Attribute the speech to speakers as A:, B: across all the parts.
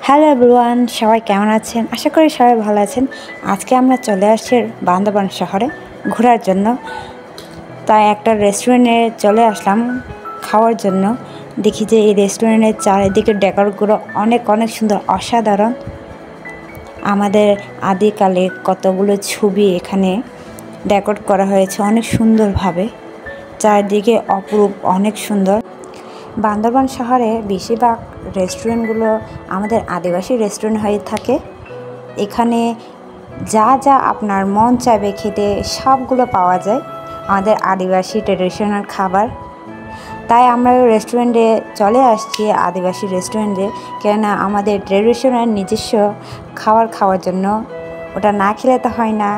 A: Hello everyone, সবাই কেমন আছেন? আশা করি সবাই ভালো আছেন। আজকে আমরা চলে আসছি বান্দরবান শহরে ঘোরার জন্য। তাই একটা রেস্টুরেন্টে চলে আসলাম খাওয়ার জন্য। দেখি যে এই রেস্টুরেন্টের চারিদিকে ডেকোরগুলো অনেক সুন্দর, অসাধারণ। আমাদের আদিকালে কতগুলো ছবি এখানে ডেকোরেট করা হয়েছে অনেক সুন্দরভাবে। চারিদিকে অপরূপ, অনেক সুন্দর। বান্দরবান শহরে বেশিরভাগ রেস্টুরেন্টগুলো আমাদের আদিবাসী রেস্টুরেন্ট হয়ে থাকে। এখানে যা যা আপনার মন চাইবে খেতে সবগুলো পাওয়া যায়, আমাদের আদিবাসী ট্রেডিশনাল খাবার। তাই আমরা রেস্টুরেন্টে চলে আসছি, আদিবাসী রেস্টুরেন্টে, কেননা আমাদের ট্রেডিশনাল নিজস্ব খাবার খাওয়ার জন্য। ওটা না খেলে তো হয় না,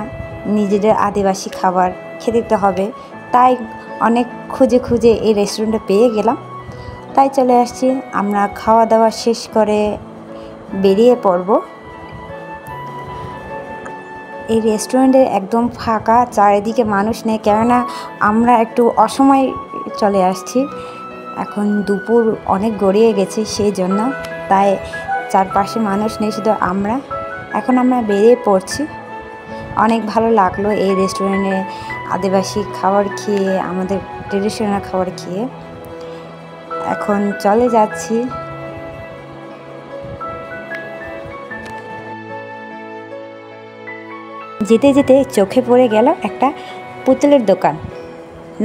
A: নিজেদের আদিবাসী খাবার খেতে তো হবে। তাই অনেক খুঁজে এই রেস্টুরেন্টে পেয়ে গেলাম, তাই চলে আসছি। আমরা খাওয়া দাওয়া শেষ করে বেরিয়ে পড়ব। এই রেস্টুরেন্টে একদম ফাঁকা, চারিদিকে মানুষ নেই, কেননা আমরা একটু অসময় চলে আসছি। এখন দুপুর অনেক গড়িয়ে গেছে, সেই জন্য তাই চারপাশে মানুষ নেই, শুধু আমরা। এখন আমরা বেরিয়ে পড়ছি। অনেক ভালো লাগলো এই রেস্টুরেন্টে আদিবাসী খাবার খেয়ে, আমাদের ট্রেডিশনাল খাবার খেয়ে। এখন চলে যাচ্ছি। যেতে যেতে চোখে পড়ে গেল একটা পুতুলের দোকান।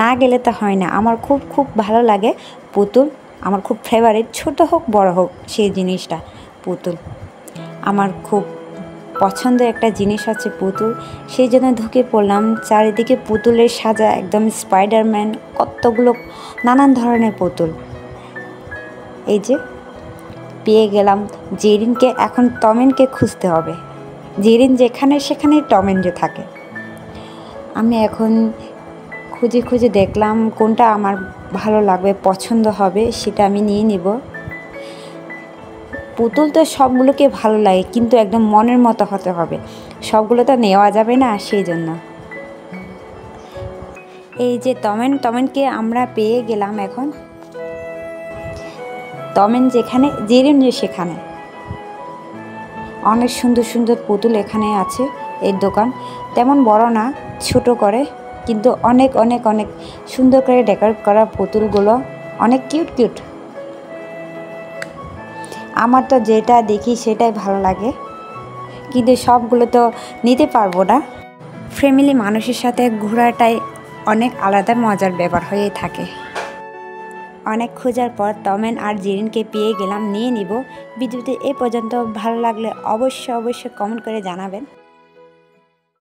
A: না গেলে তো হয় না, আমার খুব ভালো লাগে পুতুল। আমার খুব ফেভারিট, ছোট হোক বড় হোক, সেই জিনিসটা পুতুল আমার খুব পছন্দের একটা জিনিস আছে পুতুল। সেই জন্য ঢুকে পড়লাম। চারিদিকে পুতুলের সাজা, একদম স্পাইডারম্যান, কতগুলো নানান ধরনের পুতুল। এই যে পেয়ে গেলাম জেরিনকে। এখন টমেনকে খুঁজতে হবে। জেরিন যেখানে সেখানে টমেন যে থাকে। আমি এখন খুঁজে দেখলাম কোনটা আমার ভালো লাগবে, পছন্দ হবে, সেটা আমি নিয়ে নিব। পুতুল তো সবগুলোকে ভালো লাগে, কিন্তু একদম মনের মতো হতে হবে, সবগুলো তো নেওয়া যাবে না, সেই জন্য। এই যে টমেনকে আমরা পেয়ে গেলাম। এখন টমেন যেখানে, জেরিন যে সেখানে। অনেক সুন্দর পুতুল এখানে আছে। এই দোকান তেমন বড় না, ছোট করে, কিন্তু অনেক সুন্দর করে ডেকোরেট করা পুতুলগুলো, অনেক কিউট। আমার তো যেটা দেখি সেটাই ভালো লাগে, কিন্তু সবগুলো তো নিতে পারবো না। ফ্যামিলি মানুষের সাথে ঘোরাটাই অনেক আলাদা মজার ব্যাপার হয়ে থাকে। অনেক খোঁজার পর টমেন আর জেরিনকে পেয়ে গেলাম, নিয়ে নিব। ভিডিওটি এ পর্যন্ত ভালো লাগলে অবশ্যই কমেন্ট করে জানাবেন।